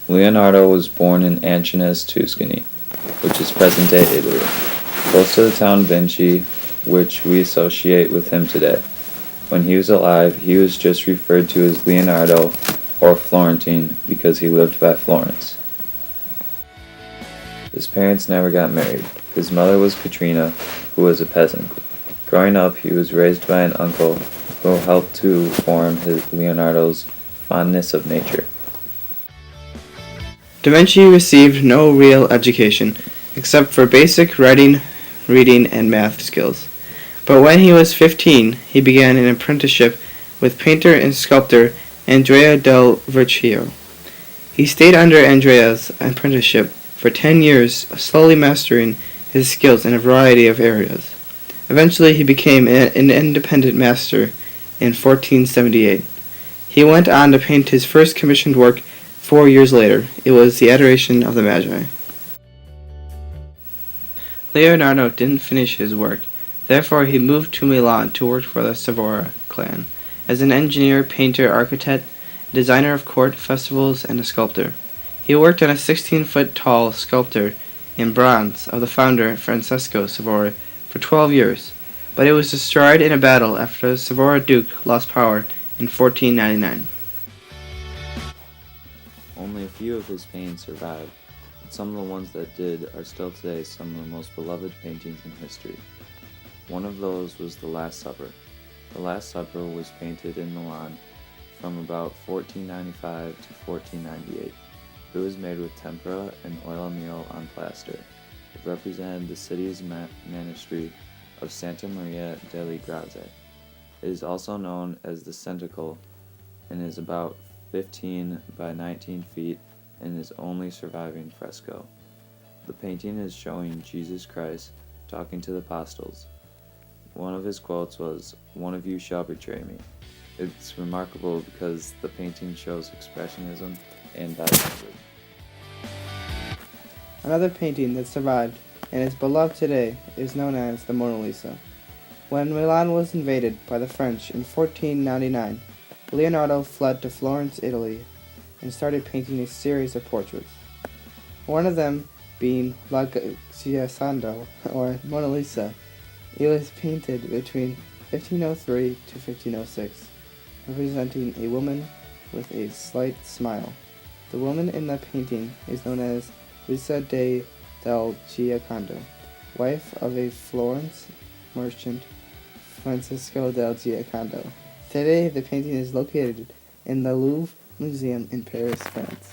Leonardo was born in Ancinous, Tuscany, which is present-day Italy, close to the town Vinci, which we associate with him today. When he was alive, he was just referred to as Leonardo or Florentine because he lived by Florence. His parents never got married. His mother was Katrina, who was a peasant. Growing up, he was raised by an uncle who helped to form Leonardo's fondness of nature. Da Vinci received no real education, except for basic writing, reading, and math skills. But when he was 15, he began an apprenticeship with painter and sculptor Andrea del Verrocchio. He stayed under Andrea's apprenticeship for 10 years, slowly mastering his skills in a variety of areas. Eventually, he became an independent master in 1478. He went on to paint his first commissioned work 4 years later. It was the Adoration of the Magi. Leonardo didn't finish his work. Therefore, he moved to Milan to work for the Savoia clan as an engineer, painter, architect, designer of court festivals, and a sculptor. He worked on a 16-foot-tall sculpture in bronze of the founder Francesco Savoia for 12 years, but it was destroyed in a battle after the Savoia Duke lost power in 1499. Only a few of his paintings survive, but some of the ones that did are still today some of the most beloved paintings in history. One of those was The Last Supper. The Last Supper was painted in Milan from about 1495 to 1498. It was made with tempera and oil meal on plaster. It represented the city's monastery of Santa Maria delle Grazie. It is also known as the Centacle and is about 15 by 19 feet and is only surviving fresco. The painting is showing Jesus Christ talking to the apostles. One of his quotes was, "One of you shall betray me." It's remarkable because the painting shows expressionism and body language. Another painting that survived and is beloved today is known as the Mona Lisa. When Milan was invaded by the French in 1499, Leonardo fled to Florence, Italy, and started painting a series of portraits. One of them being La Gioconda, or Mona Lisa. It was painted between 1503 to 1506, representing a woman with a slight smile. The woman in the painting is known as Lisa del Giocondo, wife of a Florence merchant, Francisco del Giocondo. Today, the painting is located in the Louvre Museum in Paris, France.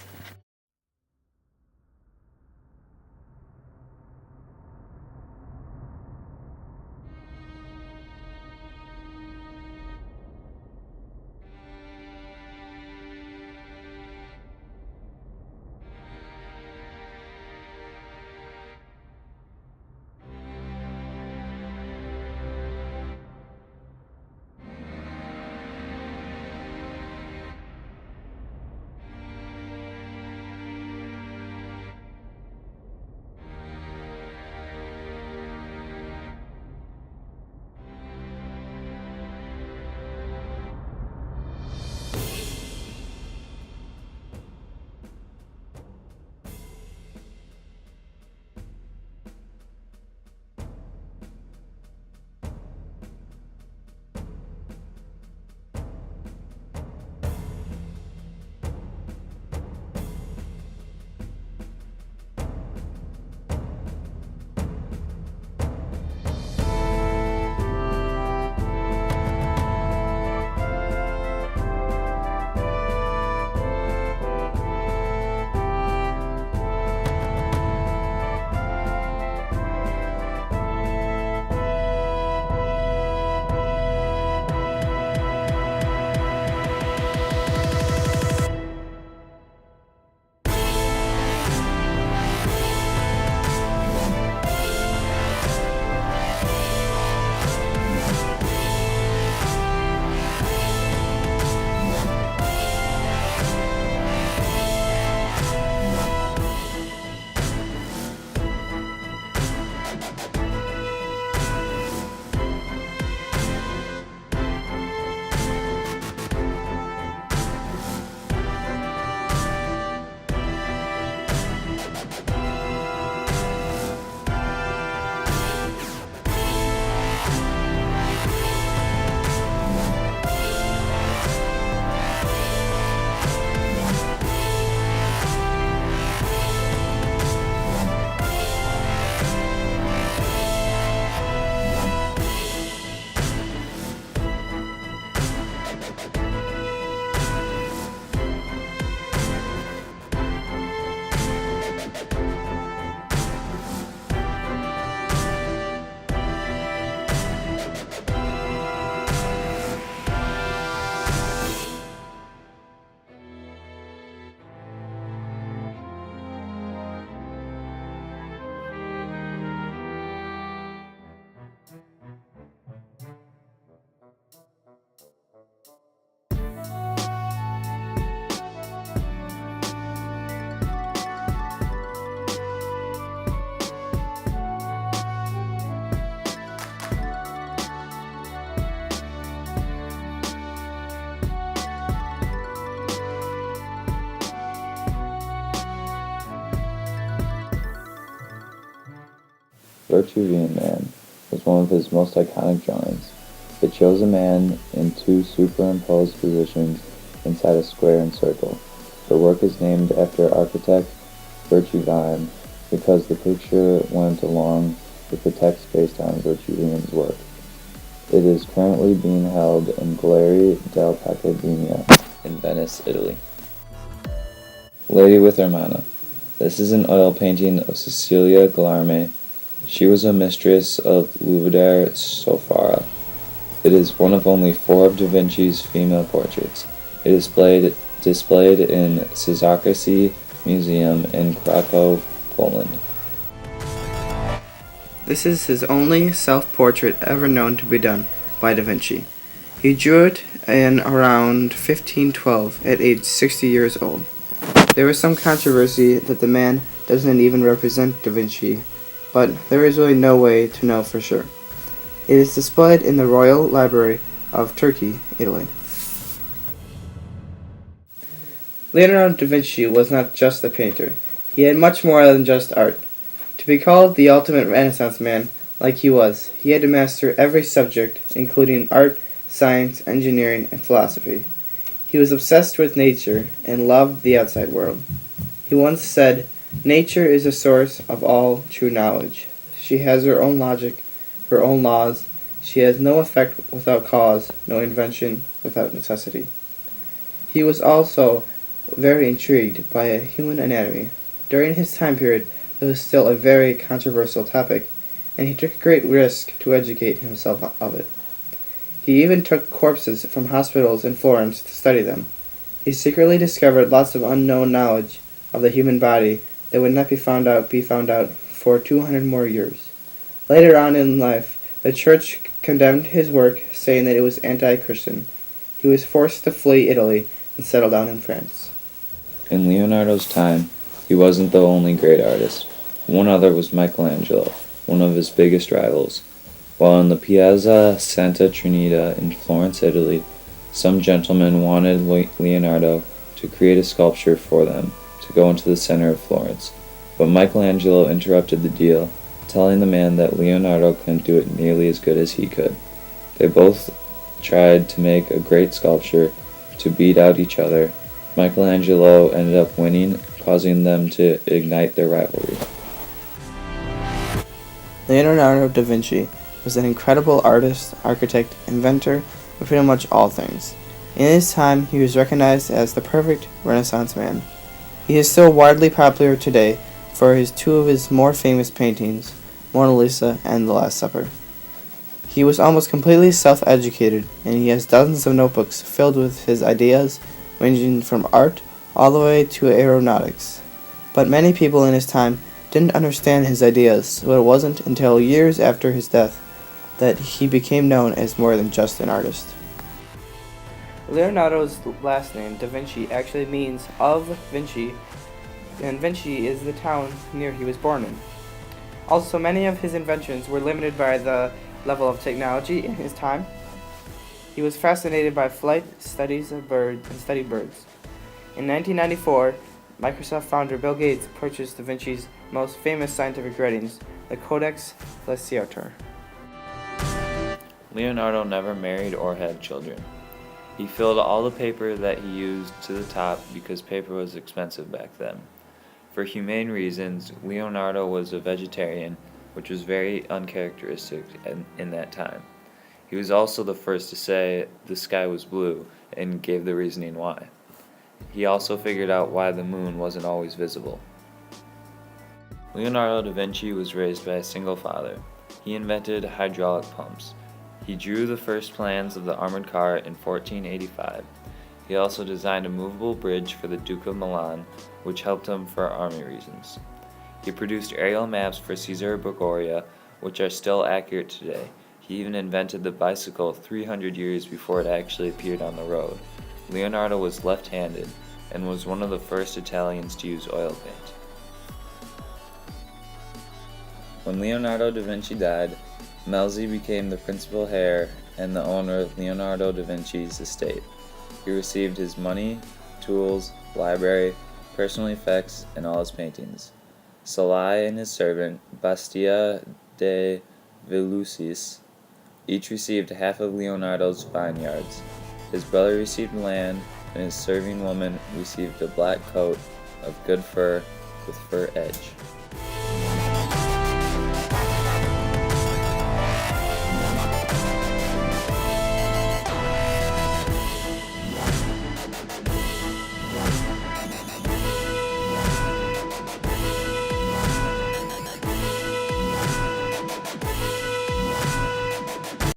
Vitruvian Man was one of his most iconic drawings. It shows a man in two superimposed positions inside a square and circle. The work is named after architect Vitruvian because the picture went along with the text based on Vitruvian's work. It is currently being held in Gallery dell'Accademia in Venice, Italy. Lady with Hermana. This is an oil painting of Cecilia Guillerme. She was a mistress of Louvre Sofara. It is one of only 4 of Da Vinci's female portraits. It is displayed in Cesarczycy Museum in Krakow, Poland. This is his only self-portrait ever known to be done by Da Vinci. He drew it in around 1512 at age 60 years old. There was some controversy that the man doesn't even represent Da Vinci, but there is really no way to know for sure. It is displayed in the Royal Library of Turkey, Italy. Leonardo da Vinci was not just a painter. He had much more than just art. To be called the ultimate Renaissance man, like he was, he had to master every subject, including art, science, engineering, and philosophy. He was obsessed with nature and loved the outside world. He once said, "Nature is the source of all true knowledge. She has her own logic, her own laws. She has no effect without cause, no invention without necessity." He was also very intrigued by human anatomy. During his time period, it was still a very controversial topic, and he took great risk to educate himself of it. He even took corpses from hospitals in Florence to study them. He secretly discovered lots of unknown knowledge of the human body that would not be found out for 200 more years. Later on in life, the church condemned his work, saying that it was anti-Christian. He was forced to flee Italy and settle down in France. In Leonardo's time, he wasn't the only great artist. One other was Michelangelo, one of his biggest rivals. While in the Piazza Santa Trinita in Florence, Italy, some gentlemen wanted Leonardo to create a sculpture for them to go into the center of Florence. But Michelangelo interrupted the deal, telling the man that Leonardo couldn't do it nearly as good as he could. They both tried to make a great sculpture to beat out each other. Michelangelo ended up winning, causing them to ignite their rivalry. Leonardo da Vinci was an incredible artist, architect, inventor of pretty much all things. In his time, he was recognized as the perfect Renaissance man. He is still widely popular today for two of his more famous paintings, Mona Lisa and The Last Supper. He was almost completely self-educated, and he has dozens of notebooks filled with his ideas, ranging from art all the way to aeronautics. But many people in his time didn't understand his ideas, so it wasn't until years after his death that he became known as more than just an artist. Leonardo's last name, Da Vinci, actually means of Vinci, and Vinci is the town near he was born in. Also, many of his inventions were limited by the level of technology in his time. He was fascinated by flight, studied birds. In 1994, Microsoft founder Bill Gates purchased Da Vinci's most famous scientific writings, the Codex Legislator. Leonardo never married or had children. He filled all the paper that he used to the top because paper was expensive back then. For humane reasons, Leonardo was a vegetarian, which was very uncharacteristic in that time. He was also the first to say the sky was blue and gave the reasoning why. He also figured out why the moon wasn't always visible. Leonardo da Vinci was raised by a single father. He invented hydraulic pumps. He drew the first plans of the armored car in 1485. He also designed a movable bridge for the Duke of Milan, which helped him for army reasons. He produced aerial maps for Caesar Borgia, which are still accurate today. He even invented the bicycle 300 years before it actually appeared on the road. Leonardo was left-handed and was one of the first Italians to use oil paint. When Leonardo da Vinci died, Melzi became the principal heir and the owner of Leonardo da Vinci's estate. He received his money, tools, library, personal effects, and all his paintings. Salai and his servant, Bastia de Velusis. Each received half of Leonardo's vineyards. His brother received land, and his serving woman received a black coat of good fur with fur edge.